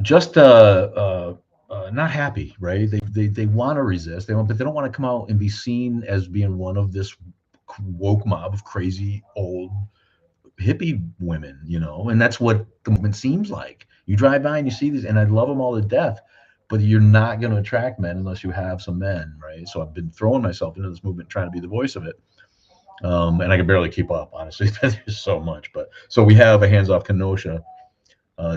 just not happy, right? They want to resist, but they don't want to come out and be seen as being one of this woke mob of crazy old hippie women, and that's what the movement seems like. You drive by and you see these, and I love them all to death, but you're not going to attract men unless you have some men, right? So I've been throwing myself into this movement, trying to be the voice of it, and I can barely keep up, honestly. There's so much, but so we have a Hands Off Kenosha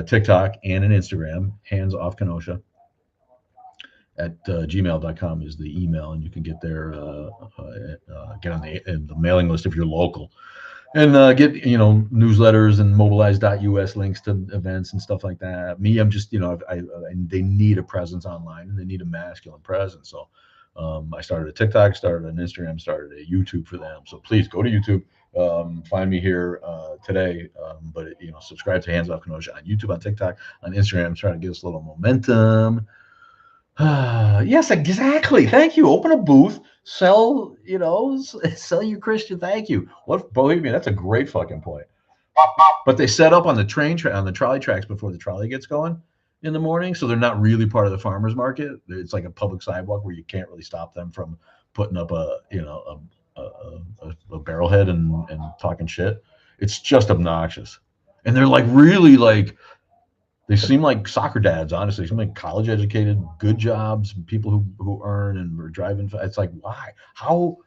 TikTok and an Instagram, Hands Off Kenosha at gmail.com is the email, and you can get there, get on the mailing list if you're local, and get newsletters and mobilize.us links to events and stuff like that. Me, I'm just they need a presence online, and they need a masculine presence. So I started a TikTok, started an Instagram, started a YouTube for them. So please go to YouTube, find me here today. But subscribe to Hands Off Kenosha on YouTube, on TikTok, on Instagram. I'm trying to get us a little momentum. Yes, exactly. Thank you. Open a booth, sell, sell your Christian. Thank you. What, believe me, that's a great fucking point. But they set up on the on the trolley tracks before the trolley gets going in the morning, so they're not really part of the farmers market. It's like a public sidewalk where you can't really stop them from putting up a barrelhead and talking shit. It's just obnoxious, and they're like really like they seem like soccer dads, honestly. Some like college educated, good jobs, people who earn and are driving. It's like, why? How?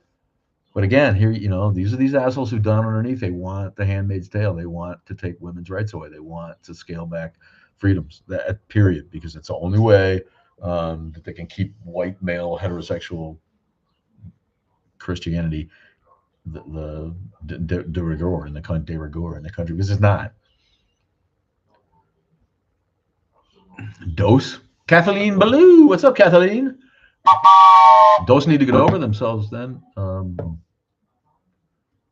But again, here, these are these assholes who down underneath, they want the Handmaid's Tale. They want to take women's rights away. They want to scale back freedoms, that period, because it's the only way that they can keep white male heterosexual Christianity the de rigueur in the country, because it's not. Dose. Kathleen Ballou. What's up, Kathleen? Dose need to get over themselves then.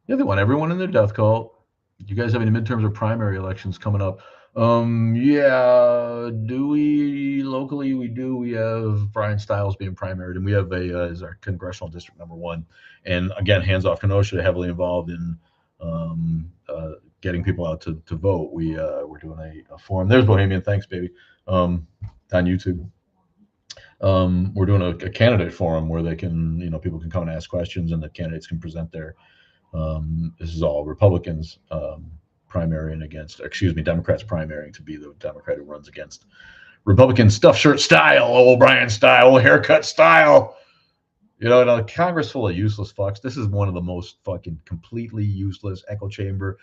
Yeah, they want everyone in their death cult. Do you guys have any midterms or primary elections coming up? Yeah, do we locally? We do. We have Brian Stiles being primaried, and we have is our congressional district #1. And again, Hands Off Kenosha heavily involved in getting people out to vote. We're doing a forum. There's Bohemian. Thanks, baby. On YouTube. We're doing a candidate forum where they can, people can come and ask questions, and the candidates can present their. This is all Republicans primarying against, Democrats primarying to be the Democrat who runs against Republican stuff shirt style, old Brian style, old haircut style. In a Congress full of useless fucks. This is one of the most fucking completely useless echo chamber.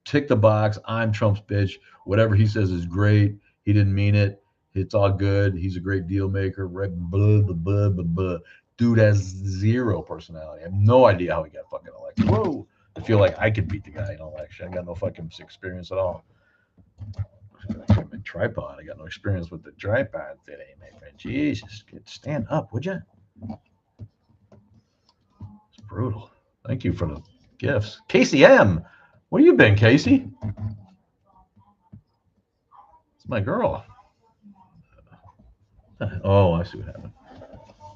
Tick the box. I'm Trump's bitch. Whatever he says is great. He didn't mean it. It's all good. He's a great deal maker. Blah, blah, blah, blah, blah. Dude has zero personality. I have no idea how he got fucking elected. Whoa. I feel like I could beat the guy in election. I got no fucking experience at all. My tripod. I got no experience with the tripod today, my friend. Jesus. Stand up, would you? It's brutal. Thank you for the gifts. Casey M. Where you been, Casey? It's my girl. Oh, I see what happened.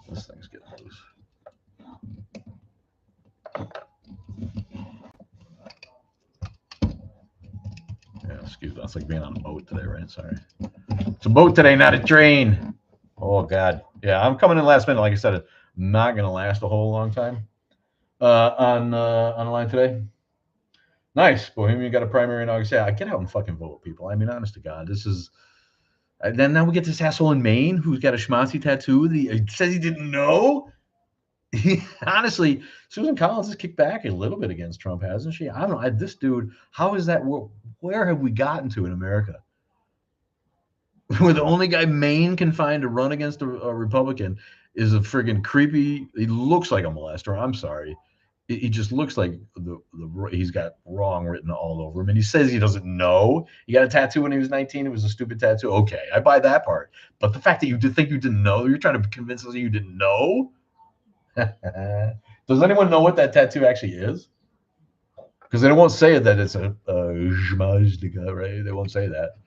This thing's getting loose. Yeah, excuse me. That's like being on a boat today, right? Sorry. It's a boat today, not a train. Oh, God. Yeah, I'm coming in last minute. Like I said, it's not going to last a whole long time on the line today. Nice. Bohemian got a primary in August. Yeah, get out and fucking vote, people. I mean, honest to God, this is. Then now we get this asshole in Maine who's got a schmazzy tattoo. He says he didn't know. Honestly, Susan Collins has kicked back a little bit against Trump, hasn't she? I don't know. This dude, how is that? Where have we gotten to in America? Where the only guy Maine can find to run against a Republican is a friggin' creepy. He looks like a molester. I'm sorry. He just looks like he's got wrong written all over him. And he says he doesn't know. He got a tattoo when he was 19. It was a stupid tattoo. Okay, I buy that part. But the fact that you think you didn't know, you're trying to convince us that you didn't know. Does anyone know what that tattoo actually is? Because they won't say that it's a schmazdiga, right? They won't say that.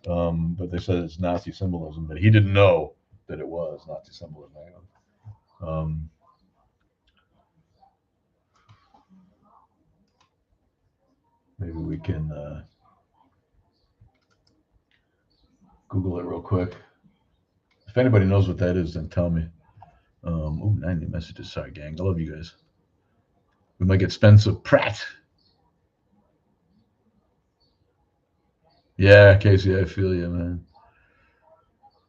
But they said it's Nazi symbolism. But he didn't know that it was Nazi symbolism. Maybe we can Google it real quick. If anybody knows what that is, then tell me. Ooh, 90 messages. Sorry, gang. I love you guys. We might get Spencer Pratt. Yeah, Casey, I feel you, man.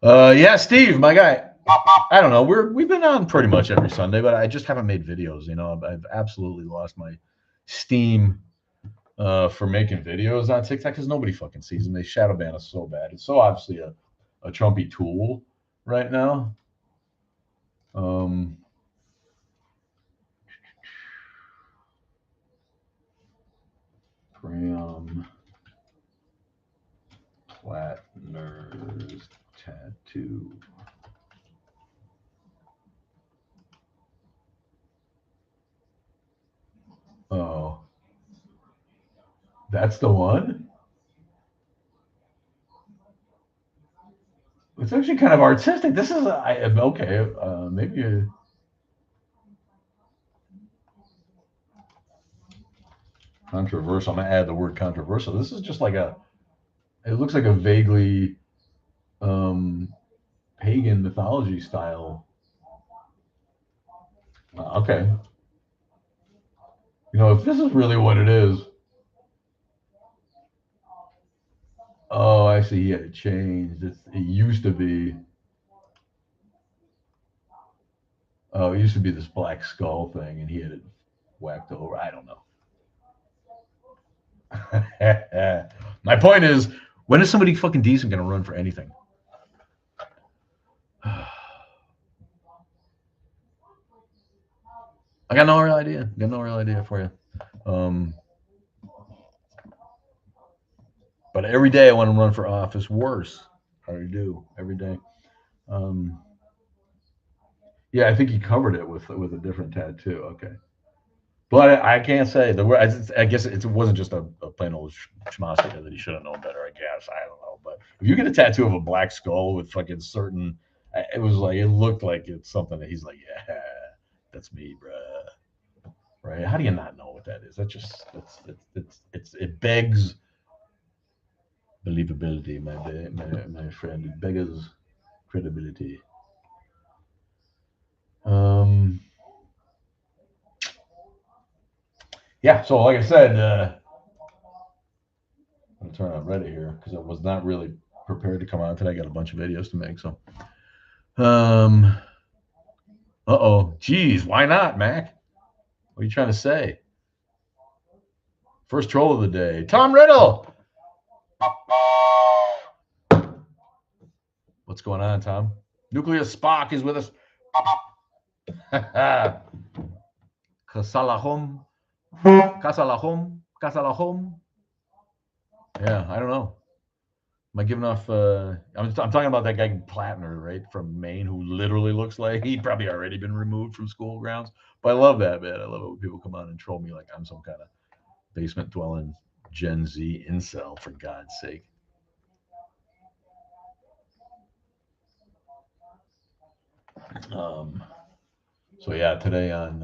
Yeah, Steve, my guy. I don't know. We've been on pretty much every Sunday, but I just haven't made videos. You know, I've absolutely lost my steam for making videos on TikTok because nobody fucking sees them. They shadow ban us so bad. It's so obviously a Trumpy tool right now. Graham Plattner's tattoo. Oh, that's the one? It's actually kind of artistic. This is okay. Maybe controversial. I'm gonna add the word controversial. This is just like it looks like a vaguely pagan mythology style. Okay. You know, if this is really what it is. Oh, I see. He had it changed. It used to be. Oh, it used to be this black skull thing, and he had it whacked over. I don't know. My point is, when is somebody fucking decent going to run for anything? I got no real idea. Got no real idea for you. But every day I want to run for office. Worse, I do every day. Yeah, I think he covered it with a different tattoo. Okay, but I can't say the word. I guess it wasn't just a plain old schmasta that he should have known better. I guess I don't know. But if you get a tattoo of a black skull with fucking certain, it was like it looked like it's something that he's like, yeah, that's me, bruh. Right? How do you not know what that is? That just it begs believability, my friend. It beggars credibility. Yeah. So like I said, I'm gonna turn on Reddit here because I was not really prepared to come on today. I got a bunch of videos to make. So, geez, why not, Mac? What are you trying to say? First troll of the day, Tom Riddle. What's going on, Tom? Nuclear Spock is with us. Kasalahom. Yeah, I don't know. Am I giving off? I'm talking about that guy Plattner, right, from Maine, who literally looks like he'd probably already been removed from school grounds. But I love that, man. I love it when people come on and troll me like I'm some kind of basement dwelling Gen Z incel, for God's sake. So yeah, today on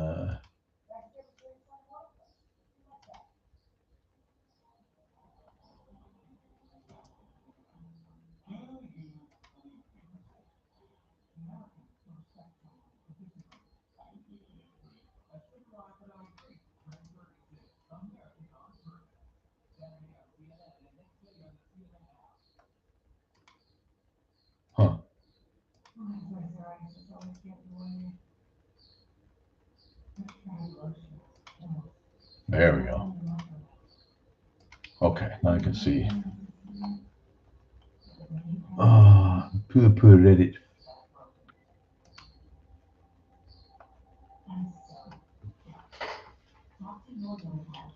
huh. There we go. Okay, now I can see. Poor Reddit.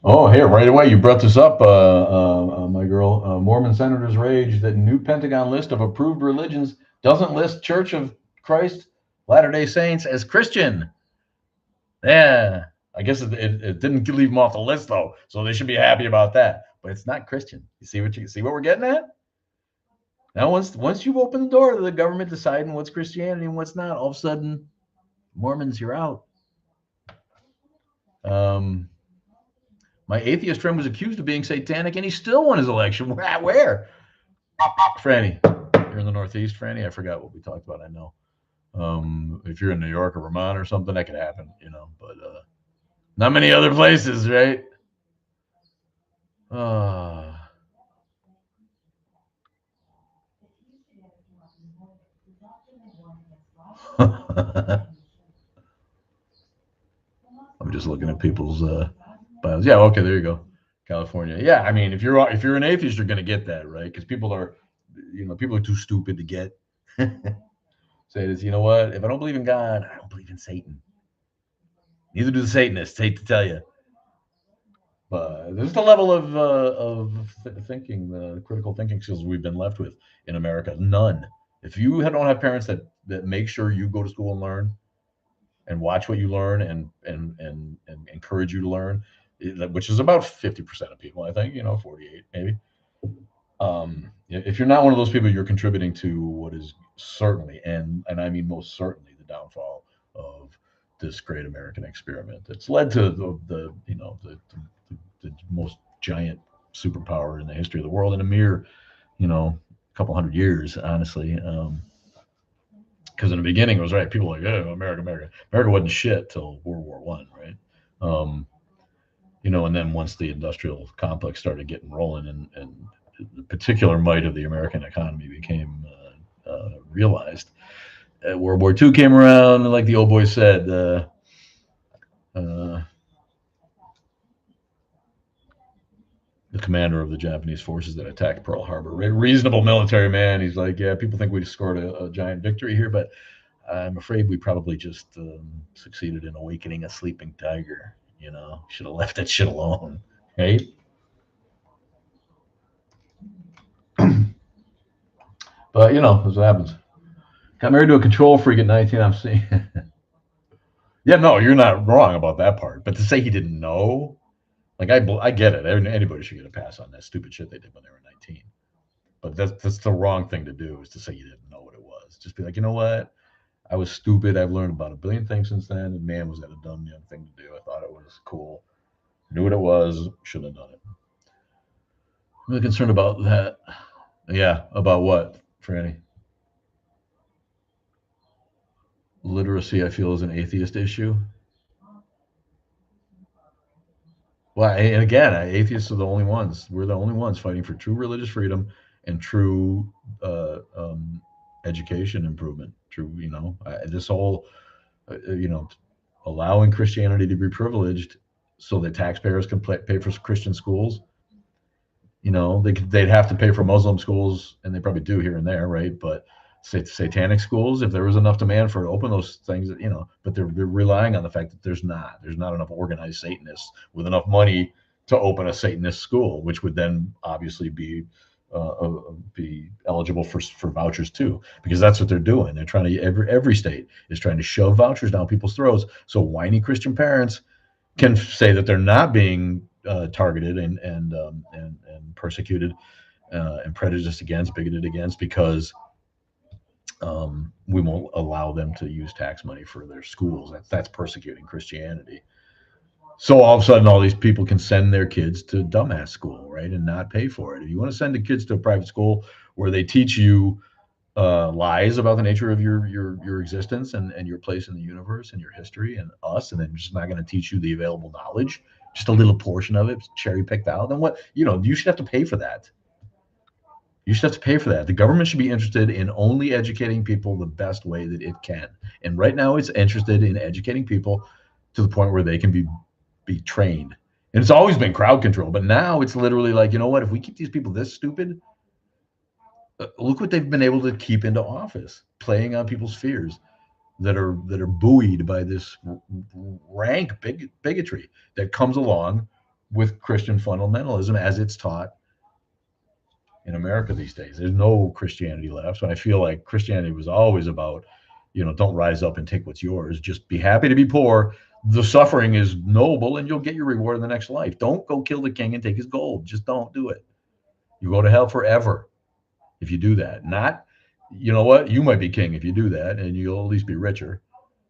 Oh, here, right away, you brought this up, my girl. Mormon senators rage that new Pentagon list of approved religions doesn't list Church of Christ Latter-day Saints as Christian. Yeah, I guess it didn't leave them off the list, though, so they should be happy about that. But it's not Christian. You see what we're getting at? Now, once you've opened the door to the government deciding what's Christianity and what's not, all of a sudden, Mormons, you're out. My atheist friend was accused of being satanic, and he still won his election. Where? Franny, You're in the Northeast, Franny. I forgot what we talked about. I know. If you're in New York or Vermont or something, that could happen, but not many other places, right? Uh, I'm just looking at people's bios. Yeah, okay, there you go. California. Yeah, I mean, if you're an atheist, you're going to get that, right? Because people are too stupid to get. Say this, you know what? If I don't believe in God, I don't believe in Satan. Neither do the Satanists. Hate to tell you. But there's the level of thinking, the critical thinking skills we've been left with in America. None. If you don't have parents that make sure you go to school and learn and watch what you learn and encourage you to learn, which is about 50% of people, I think, 48 maybe. If you're not one of those people, you're contributing to what is certainly, and I mean most certainly, the downfall of this great American experiment that's led to the most giant superpower in the history of the world in a mere, couple hundred years, honestly. Because in the beginning it was right. People were like, oh, America, America. America wasn't shit till World War One, right? And then once the industrial complex started getting rolling and the particular might of the American economy became realized, World War II came around, and like the old boy said, the commander of the Japanese forces that attacked Pearl Harbor, reasonable military man. He's like, yeah, people think we scored a giant victory here, but I'm afraid we probably just succeeded in awakening a sleeping tiger. Should have left that shit alone, right? But that's what happens. Got married to a control freak at 19. I'm seeing. Yeah, no, you're not wrong about that part. But to say he didn't know, like I get it. Anybody should get a pass on that stupid shit they did when they were 19. But that's the wrong thing to do, is to say you didn't know what it was. Just be like, you know what? I was stupid. I've learned about a billion things since then. And man, was that a dumb young thing to do. I thought it was cool. Knew what it was. Shouldn't have done it. I'm really concerned about that. Yeah, about what, Franny? Literacy, I feel, is an atheist issue. Well, and again, atheists are the only ones. We're the only ones fighting for true religious freedom and true education improvement. True, this whole, allowing Christianity to be privileged so that taxpayers can pay for Christian schools. They'd have to pay for Muslim schools, and they probably do here and there, right? But satanic schools, if there was enough demand for it, open those things, but they're relying on the fact that there's not enough organized Satanists with enough money to open a Satanist school, which would then obviously be eligible for vouchers too, because that's what they're doing. They're trying to, every state is trying to shove vouchers down people's throats so whiny Christian parents can say that they're not being targeted and persecuted and prejudiced against, bigoted against, because we won't allow them to use tax money for their schools. That's persecuting Christianity. So all of a sudden, all these people can send their kids to dumbass school, right, and not pay for it. If you want to send the kids to a private school where they teach you lies about the nature of your existence and your place in the universe and your history and us, and then just not going to teach you the available knowledge, just a little portion of it, cherry picked out, then what? You should have to pay for that. You should have to pay for that. The government should be interested in only educating people the best way that it can. And right now it's interested in educating people to the point where they can be trained. And it's always been crowd control, but now it's literally like, you know what, if we keep these people this stupid, look what they've been able to keep into office, playing on people's fears that are buoyed by this rank bigotry that comes along with Christian fundamentalism as it's taught in America these days. There's no Christianity left. So I feel like Christianity was always about, don't rise up and take what's yours. Just be happy to be poor. The suffering is noble and you'll get your reward in the next life. Don't go kill the king and take his gold. Just don't do it. You go to hell forever if you do that. Not, you know what? You might be king if you do that, and you'll at least be richer.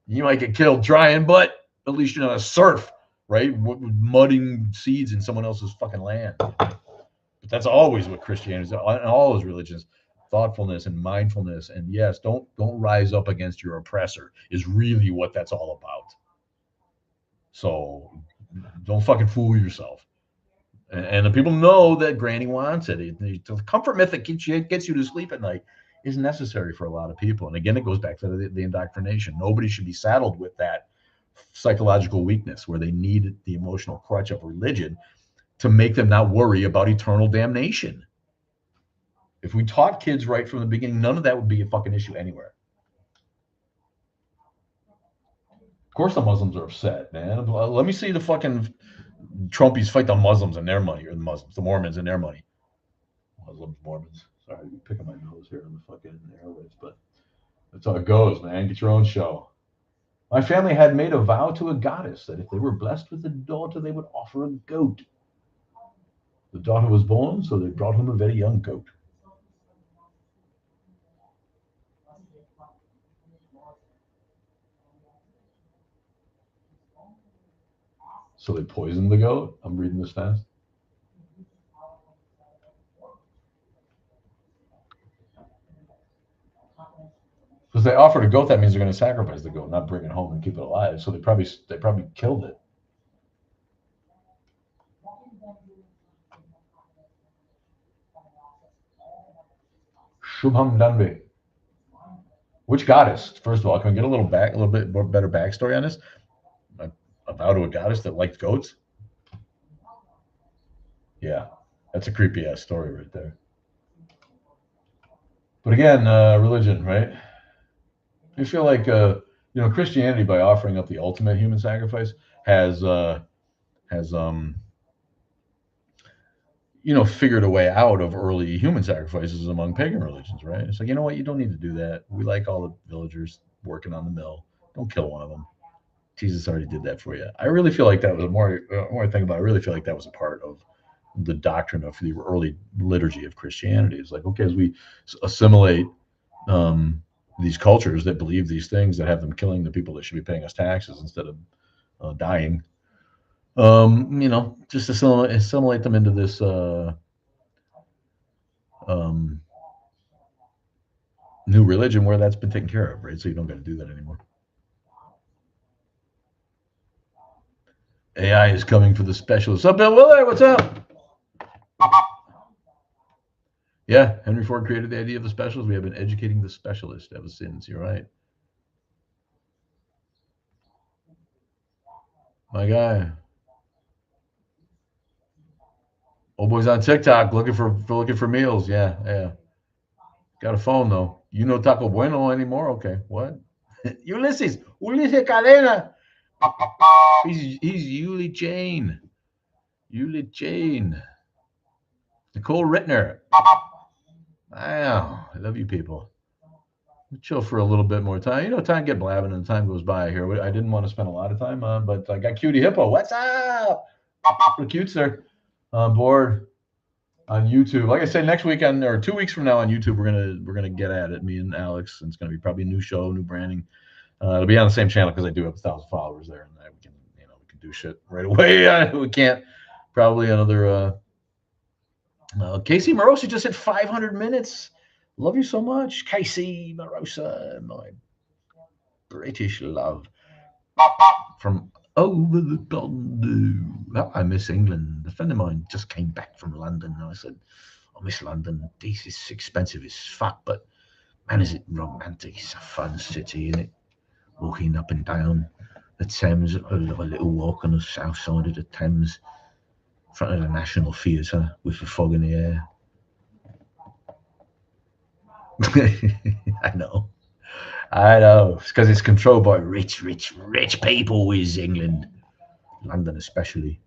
You might get killed trying, but at least you're not a serf, right? Mudding seeds in someone else's fucking land. But that's always what Christianity is, and all those religions. thoughtfulness and mindfulness, and yes, don't rise up against your oppressor is really what that's all about. So don't fucking fool yourself. And the people know that Granny wants it. The comfort myth that gets you to sleep at night is necessary for a lot of people. And again, it goes back to the indoctrination. Nobody should be saddled with that psychological weakness where they need the emotional crutch of religion to make them not worry about eternal damnation. If we taught kids right from the beginning, none of that would be a fucking issue anywhere. Of course, the Muslims are upset, man. Let me see the fucking Trumpies fight the Muslims and their money, or the Mormons and their money. Muslims, Mormons. Sorry, I'm picking my nose here on the fucking airwaves, but that's how it goes, man. Get your own show. My family had made a vow to a goddess that if they were blessed with a daughter, they would offer a goat. The daughter was born, so they brought him a very young goat. So they poisoned the goat. I'm reading this fast. Because they offered a goat, that means they're going to sacrifice the goat, not bring it home and keep it alive. So they probably killed it. Shubham Danbe. Which goddess? First of all, can we get a little bit more better backstory on this? A vow to a goddess that liked goats? Yeah, that's a creepy ass story right there. But again, religion, right? I feel like Christianity, by offering up the ultimate human sacrifice, has figured a way out of early human sacrifices among pagan religions, right? It's like, you know what, you don't need to do that. We like all the villagers working on the mill. Don't kill one of them. Jesus already did that for you. I really feel like that was more I think about it, I really feel like that was a part of the doctrine of the early liturgy of Christianity. It's like, okay, as we assimilate these cultures that believe these things, that have them killing the people that should be paying us taxes instead of dying, just assimilate them into this um, new religion where that's been taken care of, right? So you don't got to do that anymore. AI is coming for the specialists. What's up, Bill Willard? What's up? Yeah, Henry Ford created the idea of the specialist. We have been educating the specialist ever since. You're right. My guy. Old boy's on TikTok looking for meals. Yeah, yeah. Got a phone though. You know Taco Bueno anymore? Okay. What? Ulysses Cadena. He's Yuli Jane. Yuli Jane. Nicole Rittner. Wow. I love you people. We'll chill for a little bit more time. Time get blabbing and time goes by here. I didn't want to spend a lot of time on, but I got Cutie Hippo. What's up? The cute sir on board on YouTube. Like I said, next week or 2 weeks from now on YouTube, we're gonna get at it. Me and Alex, and it's gonna be probably a new show, new branding. It'll be on the same channel because I do have 1,000 followers there, and we can do shit right away. We can't probably another. Casey Morosa just hit 500 minutes. Love you so much, Casey Morosa, my British love from over the pond. Oh, I miss England. A friend of mine just came back from London, and I said, I miss London. This is expensive as fuck, but man, is it romantic. It's a fun city, isn't it? Walking up and down the Thames, a little walk on the south side of the Thames, in front of the National Theatre with the fog in the air. I know. It's because it's controlled by rich people. Is England, London especially.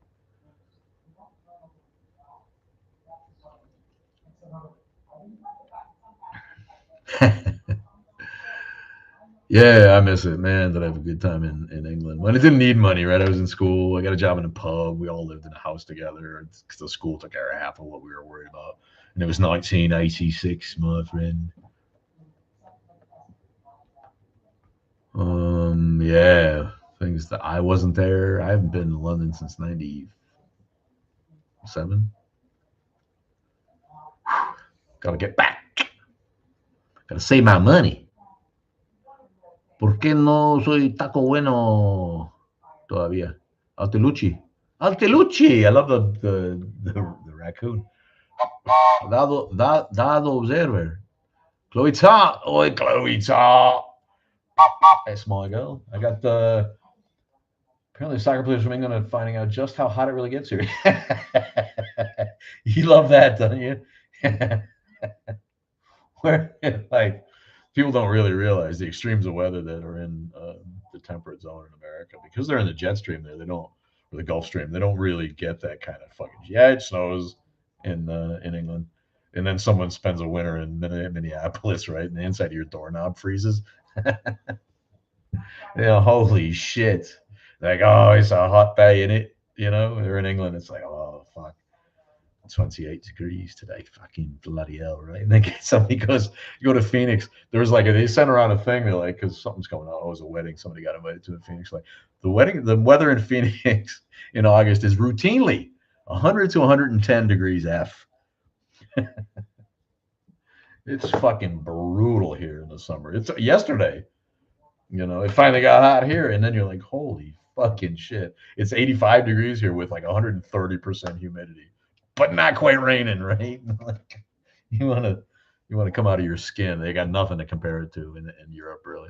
Yeah, I miss it, man. Did I have a good time in England when I didn't need money, right? I was in school. I got a job in a pub. We all lived in a house together because the school took care of half of what we were worried about. And it was 1986, my friend. Yeah, things that I wasn't there. I haven't been to London since '97. Got to get back. Gotta save my money. ¿Por qué no soy taco bueno todavía? Altelucci. Altelucci. I love the raccoon. Dado observer. Chloe Oi, Chloe Hey, small girl. I got the apparently soccer players from England are finding out just how hot it really gets here. You love that, don't you? Where like people don't really realize the extremes of weather that are in the temperate zone in America because they're in the jet stream there. They don't, or the Gulf Stream. They don't really get that kind of fucking. Yeah, it snows in England, and then someone spends a winter in Minneapolis, right? And the inside of your doorknob freezes. Holy shit! Like, oh, it's a hot day in it. They're in England. It's like, oh fuck. 28 degrees today. Fucking bloody hell, right? And then somebody goes, you go to Phoenix. There was they sent around a thing. They're like, because something's going on. Oh, it was a wedding. Somebody got invited to in Phoenix. Like the weather in Phoenix in August is routinely 100 to 110 degrees F. It's fucking brutal here in the summer. It's yesterday. It finally got hot here, and then you're like, holy fucking shit. It's 85 degrees here with 130% humidity, but not quite raining, right? Like, you want to come out of your skin. They got nothing to compare it to in Europe, really.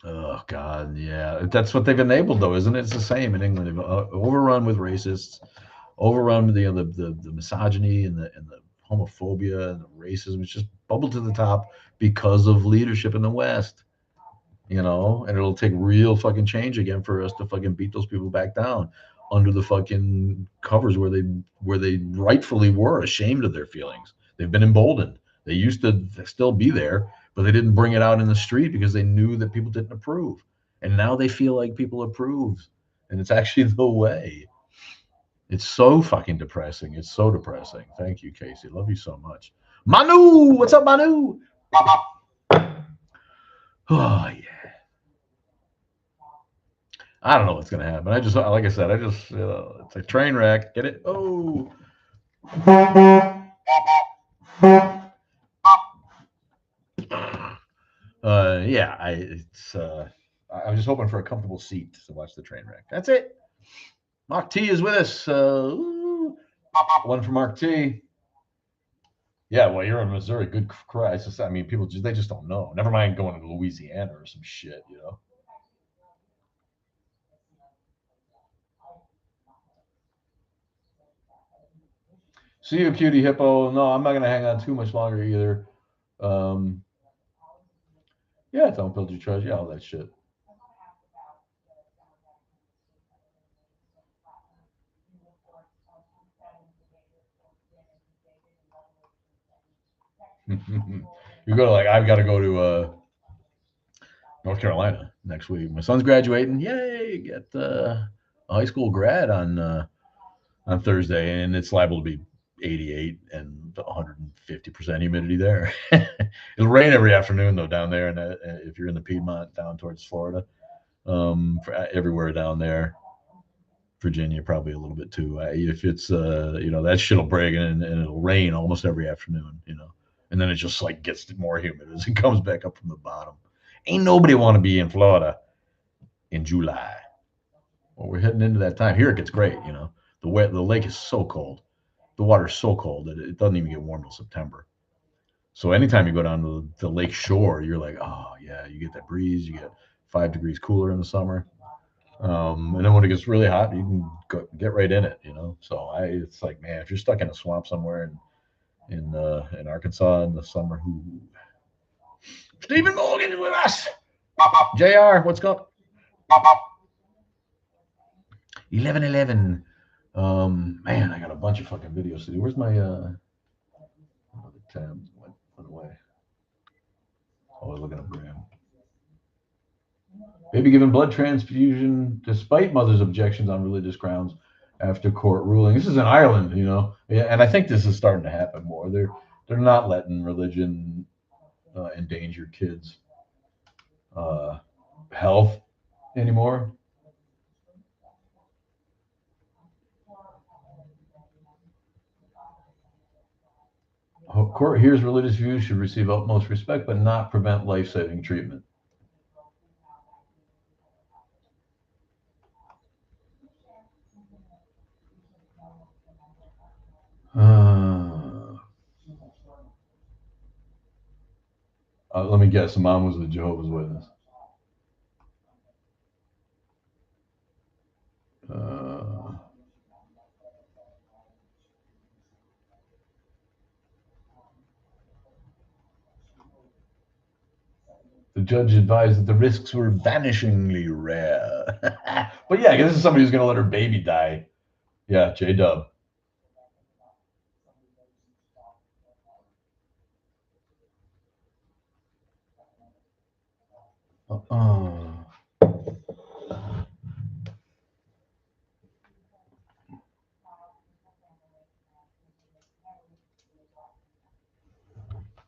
Oh God, yeah, that's what they've enabled, though, isn't it? It's the same in England. They've overrun with racists, overrun with the misogyny and the homophobia and the racism. It's just bubbled to the top because of leadership in the West. And it'll take real fucking change again for us to fucking beat those people back down under the fucking covers where they rightfully were ashamed of their feelings. They've been emboldened. They used to still be there, but they didn't bring it out in the street because they knew that people didn't approve. And now they feel like people approve, and it's actually the way. It's so fucking depressing. It's so depressing. Thank you, Casey. Love you so much. Manu, what's up, Manu? Oh yeah. I don't know what's gonna happen. Like I said, it's a train wreck. Get it? Oh. Yeah. I'm just hoping for a comfortable seat to watch the train wreck. That's it. Mark T is with us. One for Mark T. Yeah, well, you're in Missouri. Good Christ. I mean, people they just don't know. Never mind going to Louisiana or some shit. See you, cutie hippo. No, I'm not gonna hang on too much longer either. Yeah, don't build your trust. Yeah, all that shit. You go to I've got to go to North Carolina next week. My son's graduating. Yay! Get a high school grad on Thursday, and it's liable to be 88 and 150% humidity there. It'll rain every afternoon though down there, and if you're in the Piedmont down towards Florida, everywhere down there. Virginia probably a little bit too. If it's that shit'll break and it'll rain almost every afternoon, and then it just gets more humid as it comes back up from the bottom. Ain't nobody want to be in Florida in July. Well, we're heading into that time. Here it gets great. The lake is so cold. The water's so cold that it doesn't even get warm till September. So anytime you go down to the lake shore, you're like, oh yeah, you get that breeze. You get 5 degrees cooler in the summer. And then when it gets really hot, you can get right in it, So it's like, man, if you're stuck in a swamp somewhere in Arkansas in the summer, Stephen Morgan is with us. JR, what's going? 11:11. Man, I got a bunch of fucking videos to do. Where's my the tab went away? Oh, I was looking up Graham. Baby given blood transfusion despite mother's objections on religious grounds after court ruling. This is in Ireland, and I think this is starting to happen more. They're not letting religion endanger kids' health anymore. Court here's religious views should receive utmost respect, but not prevent life-saving treatment. Let me guess. The mom was the Jehovah's Witness. The judge advised that the risks were vanishingly rare. But yeah, this is somebody who's going to let her baby die. Yeah, J-Dub.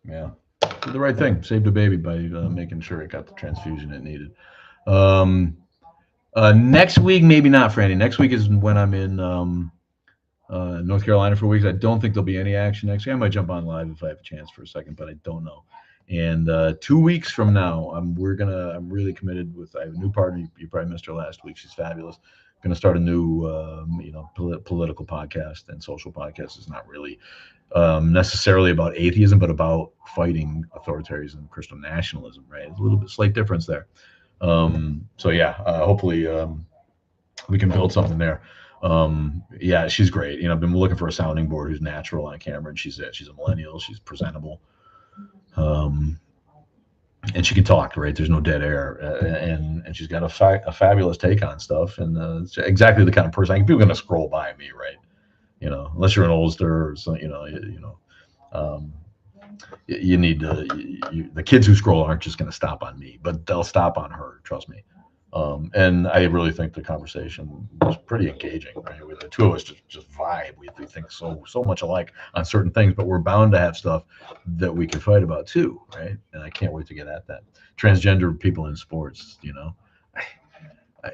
Yeah, did the right thing. Saved a baby by making sure it got the transfusion it needed. Next week, maybe not, Franny. Next week is when I'm in North Carolina for weeks. I don't think there'll be any action next week. I might jump on live if I have a chance for a second, but I don't know. And 2 weeks from now, I'm really committed with. I have a new partner. You probably missed her last week. She's fabulous. Going to start a new political podcast and social podcast. Is not really necessarily about atheism, but about fighting authoritarianism, Christian nationalism. Right, it's a little bit slight difference there. So yeah, hopefully we can build something there. Yeah, she's great. I've been looking for a sounding board who's natural on camera, and she's it. She's a millennial. She's presentable. And she can talk, right? There's no dead air, and she's got a fabulous take on stuff, and it's exactly the kind of person. People are going to scroll by me, right? Unless you're an oldster or something, you need to. The kids who scroll aren't just going to stop on me, but they'll stop on her. Trust me. And I really think the conversation was pretty engaging. Right? The two of us just vibe. We think so much alike on certain things, but we're bound to have stuff that we can fight about too, right? And I can't wait to get at that. Transgender people in sports,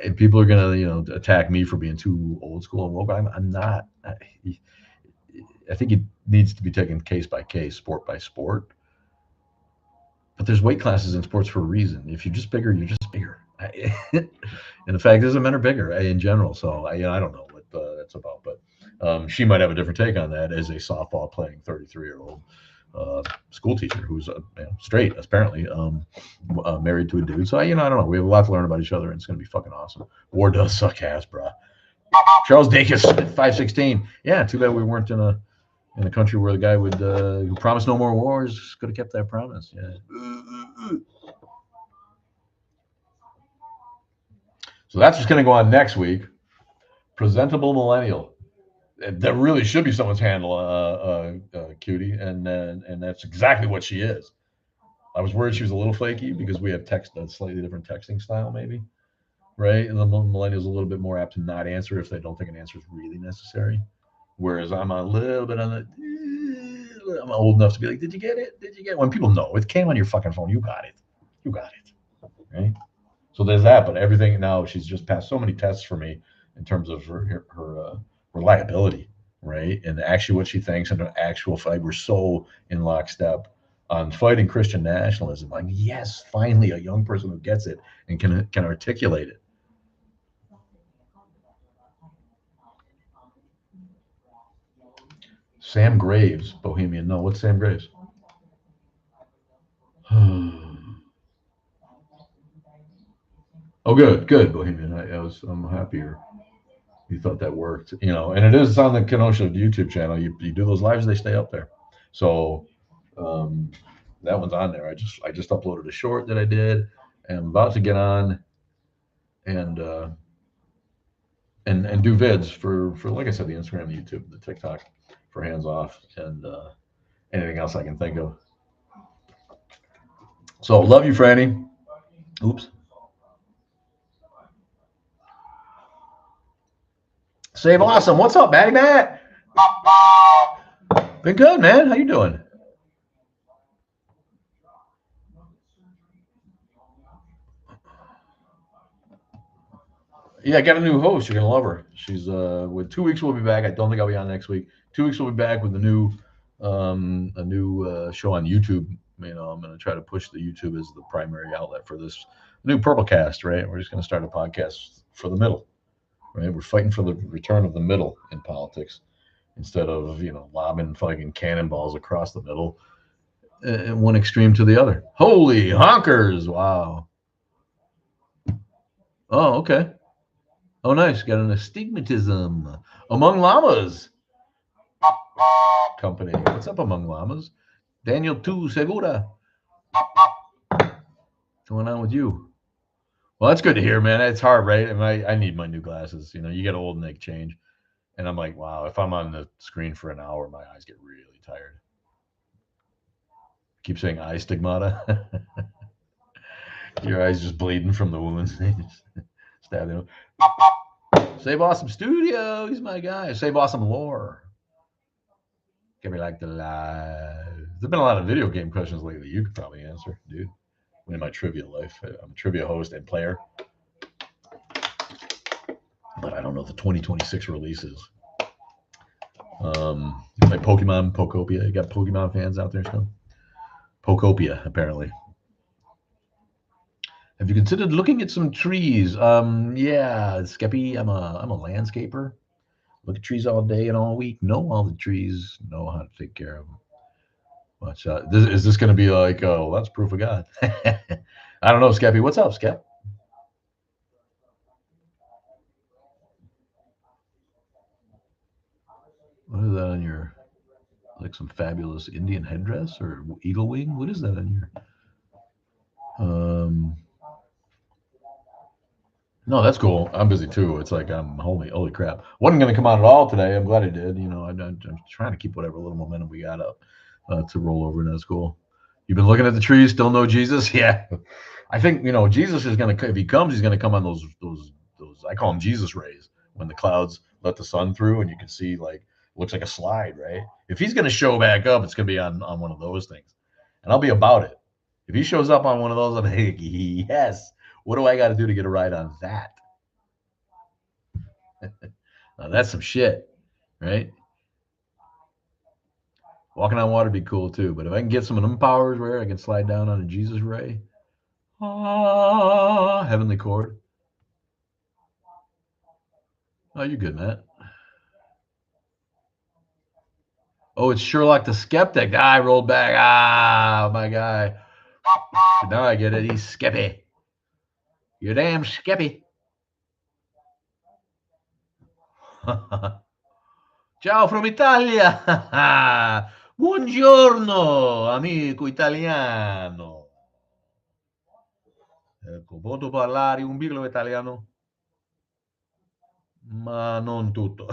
and people are gonna attack me for being too old school and woke. I'm not. I think it needs to be taken case by case, sport by sport. But there's weight classes in sports for a reason. If you're just bigger, you're just bigger. And the fact is, men are bigger in general. So I don't know what that's about, but she might have a different take on that as a softball playing 33-year-old school teacher who's straight, apparently, married to a dude. So I don't know. We have a lot to learn about each other, and it's gonna be fucking awesome. War does suck ass, bro. Charles Dacus, 516. Yeah, too bad we weren't in a country where the guy would who promised no more wars could have kept that promise. Yeah. So that's what's going to go on next week. Presentable millennial. That really should be someone's handle, cutie, and that's exactly what she is. I was worried she was a little flaky because we have a slightly different texting style, maybe, right? And the millennial's a little bit more apt to not answer if they don't think an answer is really necessary. Whereas I'm a little bit on the. I'm old enough to be like, did you get it? Did you get it? When people know it came on your fucking phone, you got it, right? So there's that, but everything now, she's just passed so many tests for me in terms of her reliability, right? And actually what she thinks and the actual fight. We're so in lockstep on fighting Christian nationalism. Like, yes, finally a young person who gets it and can articulate it. Sam Graves, Bohemian. No, what's Sam Graves? Oh, good, Bohemian. I'm happier. You thought that worked, and it is on the Kenosha YouTube channel. You do those lives, they stay up there. So that one's on there. I just uploaded a short that I did, and I'm about to get on and do vids for like I said, the Instagram, the YouTube, the TikTok for hands off, and anything else I can think of. So love you, Franny. Oops. Save Awesome. What's up, Matty Matt? Been good, man. How you doing? Yeah, I got a new host. You're gonna love her. She's with 2 weeks we'll be back. I don't think I'll be on next week. 2 weeks we'll be back with a new a new show on YouTube. I'm going to try to push the YouTube as the primary outlet for this new Purplecast. Right, we're just going to start a podcast for the middle. Right, we're fighting for the return of the middle in politics instead of lobbing fucking cannonballs across the middle, one extreme to the other. Holy honkers! Wow. Oh, okay. Oh, nice. Got an astigmatism among llamas company. What's up among llamas? Daniel Tu Segura. What's going on with you? Well, that's good to hear, man. It's hard, right? I need my new glasses. You get old and they change. And I'm like, wow, if I'm on the screen for an hour, my eyes get really tired. Keep saying eye stigmata. Your eyes just bleeding from the wounds. Stab them. Save Awesome Studio. He's my guy. Save Awesome Lore. Give me like the live. There's been a lot of video game questions lately. You could probably answer, dude. In my trivia life, I'm a trivia host and player, but I don't know the 2026 releases. You play Pokemon, Pokopia. You got Pokemon fans out there still? Pokopia, apparently. Have you considered looking at some trees? Yeah, Skeppy. I'm a landscaper. Look at trees all day and all week. Know all the trees. Know how to take care of them. Watch out. Is this going to be like, oh, that's proof of God? I don't know, Skeppy. What's up, Skep? What is that on your, like some fabulous Indian headdress or eagle wing? What is that on your? No, that's cool. I'm busy too. It's like I'm holy crap. Wasn't going to come out at all today. I'm glad I did. I'm trying to keep whatever little momentum we got up to roll over, and that's cool. You've been looking at the trees, still no Jesus? Yeah. I think Jesus is going to, if he comes, he's going to come on those I call them Jesus rays, when the clouds let the sun through and you can see, like, looks like a slide, right? If he's going to show back up, it's going to be on one of those things, and I'll be about it. If he shows up on one of those, I'm like, yes. What do I got to do to get a ride on that? That's some shit, right? Walking on water would be cool too, but if I can get some of them powers where I can slide down on a Jesus ray, heavenly chord. Oh, you're good, Matt. Oh, it's Sherlock the Skeptic. I rolled back. My guy. But now I get it. He's Skeppy. You damn Skeppy. Ciao from Italia. Buongiorno, amico italiano. Ecco, posso parlare un piccolo italiano? Ma non tutto.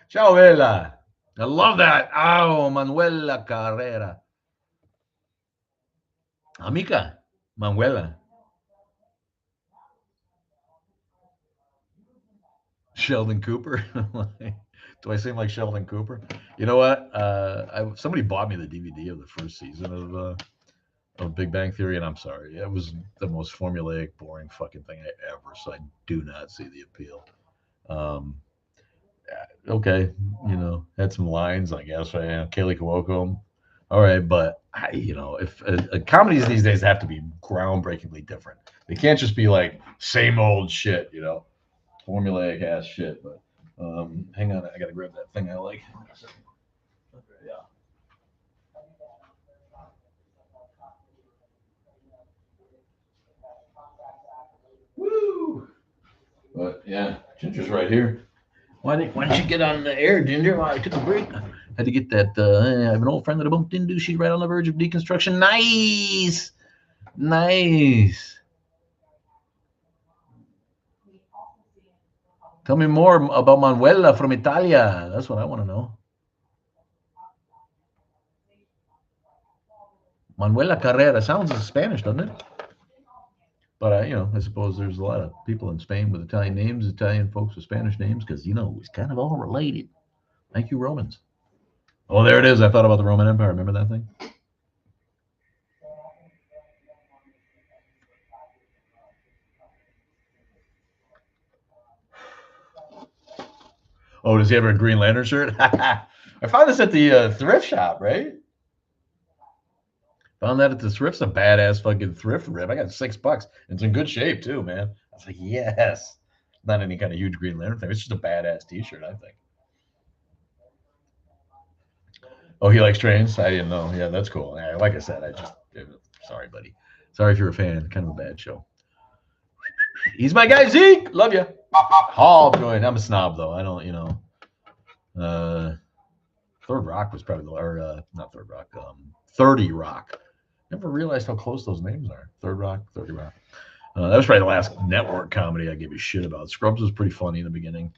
Ciao, Bella. I love that. Oh, Manuela Carrera. Amica, Manuela. Sheldon Cooper. Do I seem like Sheldon Cooper? You know what? Somebody bought me the DVD of the first season of Big Bang Theory, and I'm sorry, it was the most formulaic, boring fucking thing I ever. So I do not see the appeal. Um, okay, had some lines, I guess. Right? Kaylee Cuoco. All right, but if comedies these days have to be groundbreakingly different. They can't just be like same old shit, formulaic ass shit. But hang on, I gotta grab that thing I like. Yeah. Woo! But yeah, Ginger's right here. Why didn't you get on the air, Ginger? Well, I took a break. Had to get that. I have an old friend that I bumped into. She's right on the verge of deconstruction. Nice, nice. Tell me more about Manuela from Italia. That's what I want to know. Manuela Carrera sounds Spanish, doesn't it? But I suppose there's a lot of people in Spain with Italian names, Italian folks with Spanish names, because it's kind of all related. Thank you, Romans. Oh, there it is. I thought about the Roman Empire. Remember that thing? Oh, does he have a Green Lantern shirt? I found this at the thrift shop, right? Found that at the thrift's a badass fucking thrift rib. I got $6. It's in good shape too, man. I was like, yes. Not any kind of huge Green Lantern thing. It's just a badass T-shirt, I think. Oh, he likes trains. I didn't know. Yeah, that's cool. Yeah, like I said, sorry, buddy. Sorry if you're a fan. Kind of a bad show. He's my guy, Zeke. Love you. Hall joined. I'm a snob though. I don't, Uh, Third Rock was probably not Third Rock. 30 Rock. Never realized how close those names are. Third Rock, 30 Rock. That was probably the last network comedy I gave a shit about. Scrubs was pretty funny in the beginning.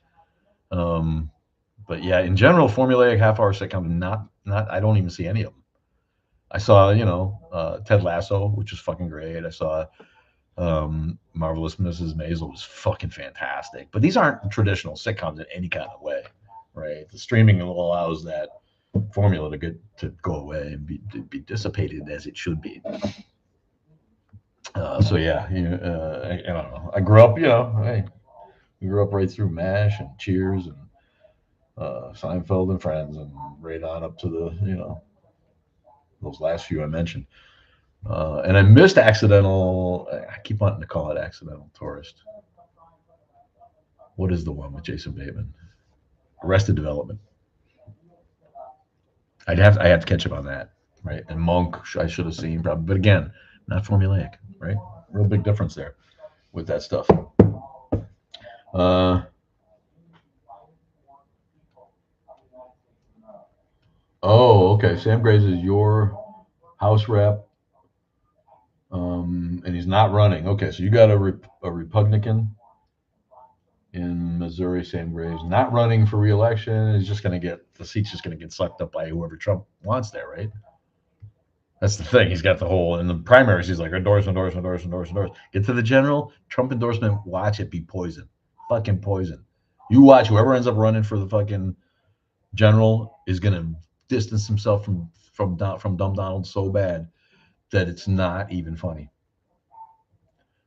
But yeah, in general, formulaic half-hour sitcoms, not. I don't even see any of them. I saw, Ted Lasso, which was fucking great. I saw Marvelous Mrs. Maisel was fucking fantastic. But these aren't traditional sitcoms in any kind of way, right? The streaming allows that formula to go away and be dissipated as it should be. So yeah, I don't know. I grew up, we grew up right through MASH and Cheers and Seinfeld and Friends, and right on up to those last few I mentioned. And I missed Accidental. I keep wanting to call it Accidental Tourist. What is the one with Jason Bateman? Arrested Development. I have to catch up on that, right? And Monk, I should have seen probably, but again, not formulaic, right? Real big difference there with that stuff. Okay. Sam Graves is your House rep, and he's not running. Okay, so you got a Republican in Missouri, Sam Graves, not running for re-election. He's just going to the seat's just going to get sucked up by whoever Trump wants there, right? That's the thing. He's got the whole in the primaries. He's like endorsement. Get to the general Trump endorsement. Watch it be poison, fucking poison. You watch whoever ends up running for the fucking general is going to distance himself from Dumb Donald so bad that it's not even funny.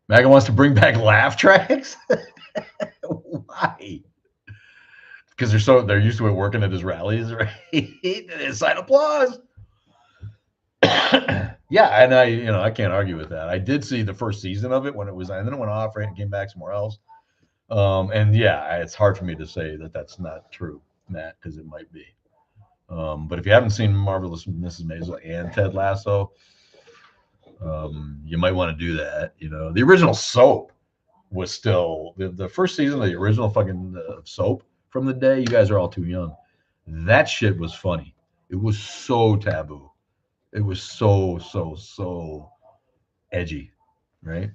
MAGA wants to bring back laugh tracks. Why? Because they're used to it working at his rallies, right? It's sign applause. Yeah, and I can't argue with that. I did see the first season of it when it was, and then it went off, right, and came back somewhere else. And yeah, it's hard for me to say that that's not true, Matt, because it might be. But if you haven't seen Marvelous Mrs. Maisel and Ted Lasso, you might want to do that. The original Soap was still the first season of the original fucking Soap from the day. You guys are all too young. That shit was funny. It was so taboo. It was so edgy, right?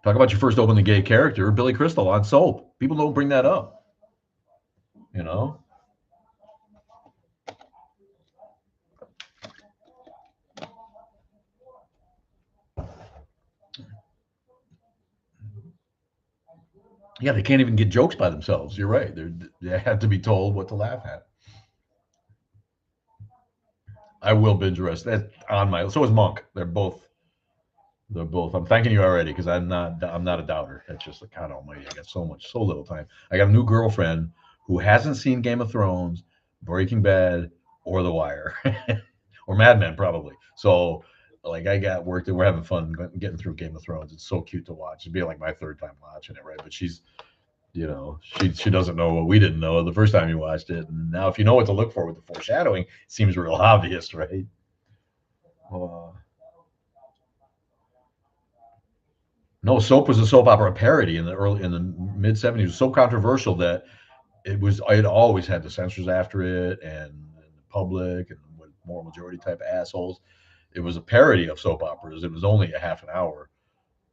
Talk about your first openly gay character, Billy Crystal on Soap. People don't bring that up, Yeah, they can't even get jokes by themselves. You're right. They have to be told what to laugh at. I will binge rest. That's on my. So is Monk. They're both. I'm thanking you already because I'm not a doubter. That's just God Almighty. I got so little time. I got a new girlfriend who hasn't seen Game of Thrones, Breaking Bad, or The Wire, or Mad Men probably. So like I got worked and we're having fun getting through Game of Thrones. It's so cute to watch. It'd be like my third time watching it, right? But she's she doesn't know what we didn't know the first time you watched it. And now if you know what to look for with the foreshadowing, it seems real obvious, right? No, Soap was a soap opera parody in the mid '70s. It was so controversial that it always had the censors after it and the public and more majority type assholes. It was a parody of soap operas. It was only a half an hour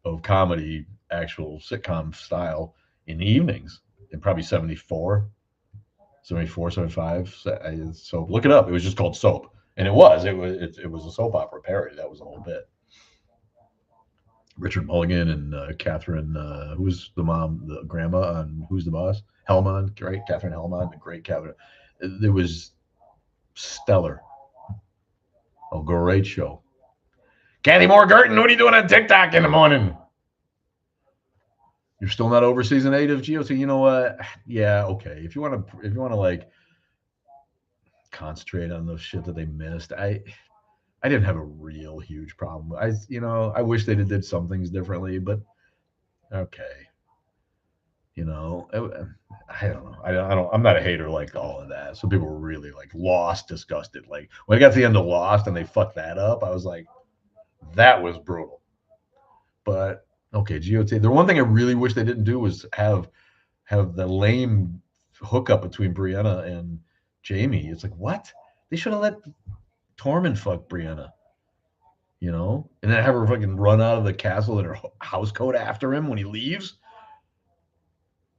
of comedy, actual sitcom style in the evenings in probably 74, 75. So look it up. It was just called Soap. And it was a soap opera parody. That was the whole bit. Richard Mulligan and Catherine, who's the mom, the grandma on Who's the Boss? Hellman, right? Catherine Hellman, the great Catherine. It was stellar. A great show. Kathy Moore Gerton, what are you doing on TikTok in the morning? You're still not over season 8 of GOT. You know what? Yeah, okay. If you want to like concentrate on the shit that they missed, I didn't have a real huge problem. I wish they did some things differently, but okay. You know, I don't know. I don't. I'm not a hater like all of that. Some people were really like lost, disgusted. Like when I got to the end of Lost and they fucked that up, I was like, that was brutal. But okay, GOT. The one thing I really wish they didn't do was have the lame hookup between Brianna and Jamie. It's like what? They should have let Tormund fuck Brianna, and then have her fucking run out of the castle in her house coat after him when he leaves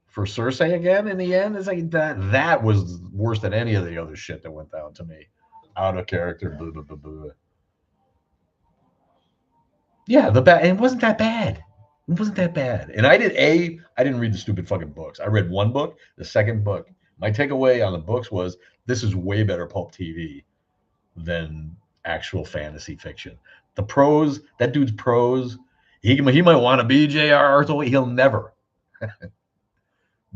for Cersei again. In the end, it's like that was worse than any of the other shit that went down to me. Out of character. Blah, blah, blah, blah. Yeah, it wasn't that bad. It wasn't that bad. And I didn't read the stupid fucking books. I read one book, the second book. My takeaway on the books was this is way better pulp TV than actual fantasy fiction. The prose, that dude's prose, he might want to be J.R.R. Tolkien. He'll never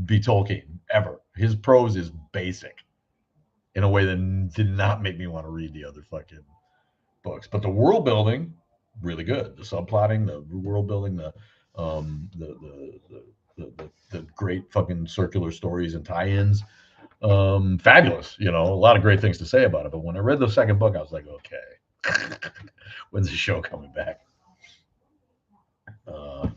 be Tolkien ever. His prose is basic in a way that did not make me want to read the other fucking books. But the world building, really good. The subplotting, the world building, the great fucking circular stories and tie-ins, fabulous. A lot of great things to say about it. But when I read the second book, I was like, okay, when's the show coming back? Uh,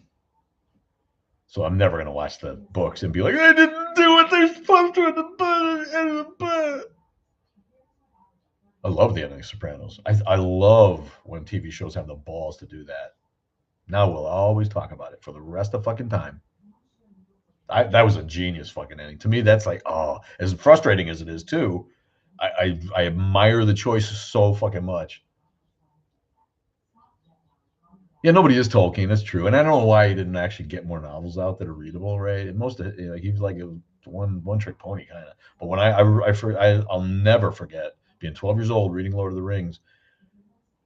so I'm never gonna watch the books and be like, I didn't do what they're supposed to in the book. I love the ending of Sopranos. I love when TV shows have the balls to do that. Now we'll always talk about it for the rest of fucking time. That was a genius fucking ending. To me, that's like, oh, as frustrating as it is too. I admire the choice so fucking much. Yeah, nobody is Tolkien. That's true, and I don't know why he didn't actually get more novels out that are readable, right? And most of he's like a one trick pony kind of. But when I'll never forget being 12 years old reading Lord of the Rings,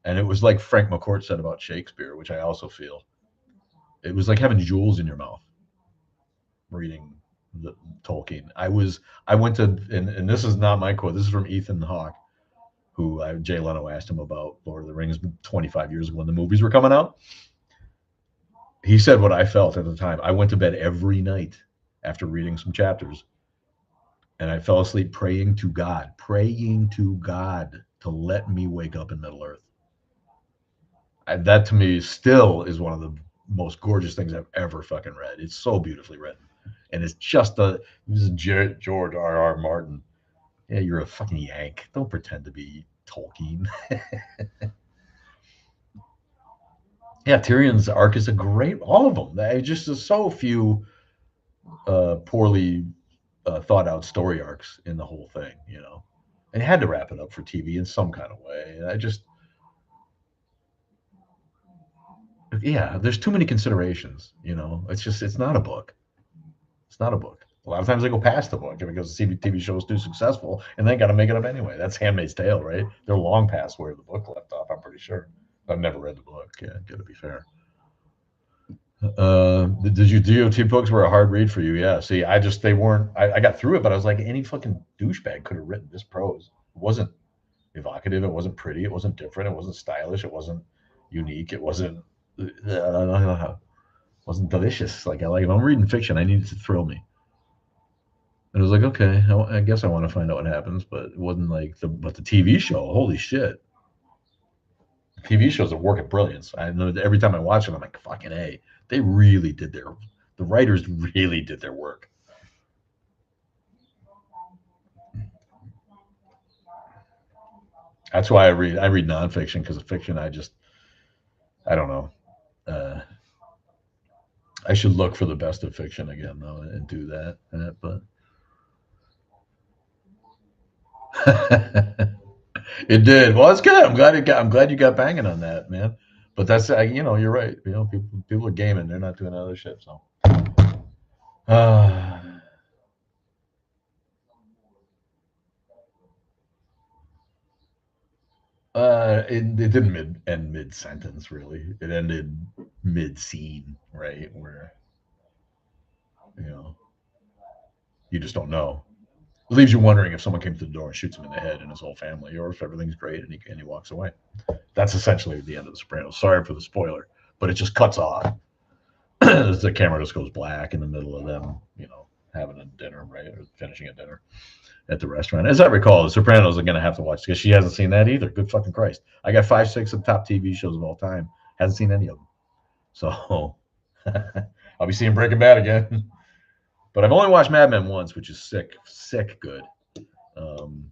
and it was like Frank McCourt said about Shakespeare, which I also feel. It was like having jewels in your mouth reading the Tolkien. I went to and this is not my quote. This is from Ethan Hawke, who Jay Leno asked him about Lord of the Rings 25 years ago when the movies were coming out. He said what I felt at the time. I went to bed every night after reading some chapters, and I fell asleep praying to God to let me wake up in Middle Earth. That to me still is one of the most gorgeous things I've ever fucking read. It's so beautifully written, and it's just this is George R. Martin. Yeah, you're a fucking Yank. Don't pretend to be Tolkien. Yeah, Tyrion's arc is a great. All of them. They just there's so few poorly thought out story arcs in the whole thing. And had to wrap it up for TV in some kind of way. Yeah, there's too many considerations. It's not a book. It's not a book. A lot of times they go past the book because the TV show is too successful, and they got to make it up anyway. That's Handmaid's Tale, right? They're long past where the book left off. I'm pretty sure. I've never read the book. Yeah, got to be fair. Did you DOT books were a hard read for you? Yeah. See, they weren't. I got through it, but I was like, any fucking douchebag could have written this prose. It wasn't evocative. It wasn't pretty. It wasn't different. It wasn't stylish. It wasn't unique. It wasn't delicious. Like if I'm reading fiction, I need it to thrill me. And I was like, okay, I guess I want to find out what happens, but it wasn't like the TV show. Holy shit, the TV show's a work of brilliance. I know that every time I watch it, I'm like, fucking a. They really did the writers really did their work. That's why I read nonfiction because of fiction. I don't know. Uh, I should look for the best of fiction again though and do that. But it did. Well, it's good. I'm glad you got banging on that, man. But that's you're right. People are gaming. They're not doing other shit. So, uh, it didn't end mid sentence really. It ended mid scene, right? Where You know, you just don't know. It leaves you wondering if someone came to the door and shoots him in the head and his whole family, or if everything's great and he walks away. That's essentially the end of The Sopranos. Sorry for the spoiler, but it just cuts off. The camera just goes black in the middle of them, having a dinner, right, or finishing a dinner at the restaurant. As I recall, The Sopranos are going to have to watch because she hasn't seen that either. Good fucking Christ! I got 5, 6 of the top TV shows of all time. Hasn't seen any of them, so I'll be seeing Breaking Bad again. But I've only watched Mad Men once, which is sick good. Um,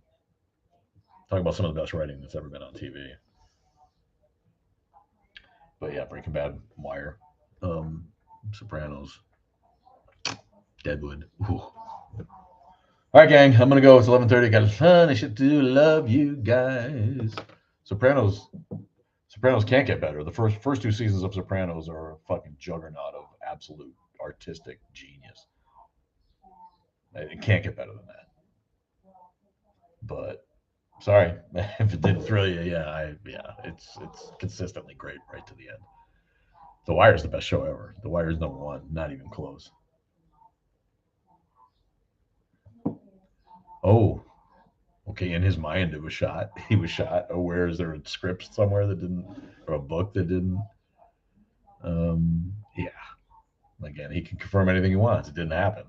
Talking about some of the best writing that's ever been on TV. But yeah, Breaking Bad, Wire, um, Sopranos, Deadwood. Ooh. All right, gang, I'm gonna go. It's 11:30. Got a ton of shit to do. Love you guys. Sopranos. Sopranos can't get better. The first 2 seasons of Sopranos are a fucking juggernaut of absolute artistic genius. It can't get better than that. But sorry if it didn't thrill you. It's consistently great right to the end. The Wire is the best show ever. The Wire is number one, not even close. Oh, okay. In his mind, it was shot. He was shot. Oh, where is there a script somewhere that didn't, or a book that didn't? Yeah. Again, he can confirm anything he wants. It didn't happen.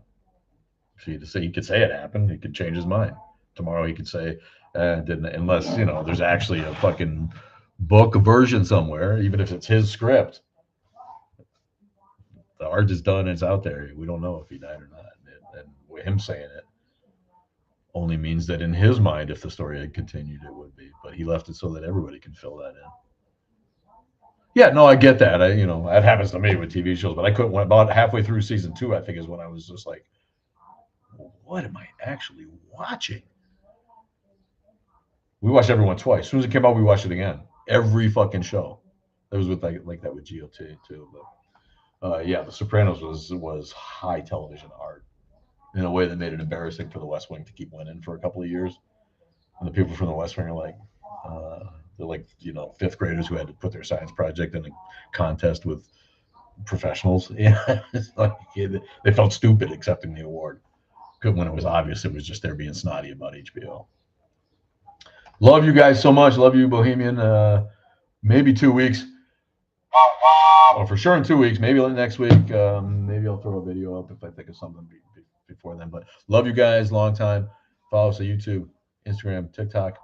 So he could say it happened. He could change his mind tomorrow. He could say it didn't, unless there's actually a fucking book version somewhere, even if it's his script. The art is done. It's out there. We don't know if he died or not. And him saying it only means that in his mind, if the story had continued, it would be. But he left it so that everybody can fill that in. Yeah, no, I get that. That happens to me with TV shows. But I couldn't. About halfway through season 2, I think, is when I was just like, "What am I actually watching?" We watched everyone twice. As soon as it came out, we watched it again. Every fucking show. It was with like that with GOT too. But yeah, The Sopranos was high television art in a way that made it embarrassing for The West Wing to keep winning for a couple of years. And the people from The West Wing are like, they're like fifth graders who had to put their science project in a contest with professionals. Yeah, it's like they felt stupid accepting the award when it was obvious it was just they're being snotty about HBO. Love you guys so much. Love you, Bohemian. Maybe 2 weeks. Or for sure in 2 weeks. Maybe next week. Maybe I'll throw a video up if I think of something before then. But love you guys. Long time. Follow us on YouTube, Instagram, TikTok,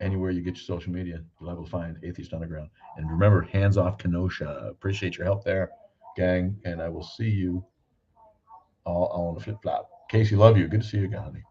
anywhere you get your social media. You'll be able to find Atheist Underground. And remember, hands off Kenosha. Appreciate your help there, gang. And I will see you all on the flip flop. Casey, love you. Good to see you again, honey.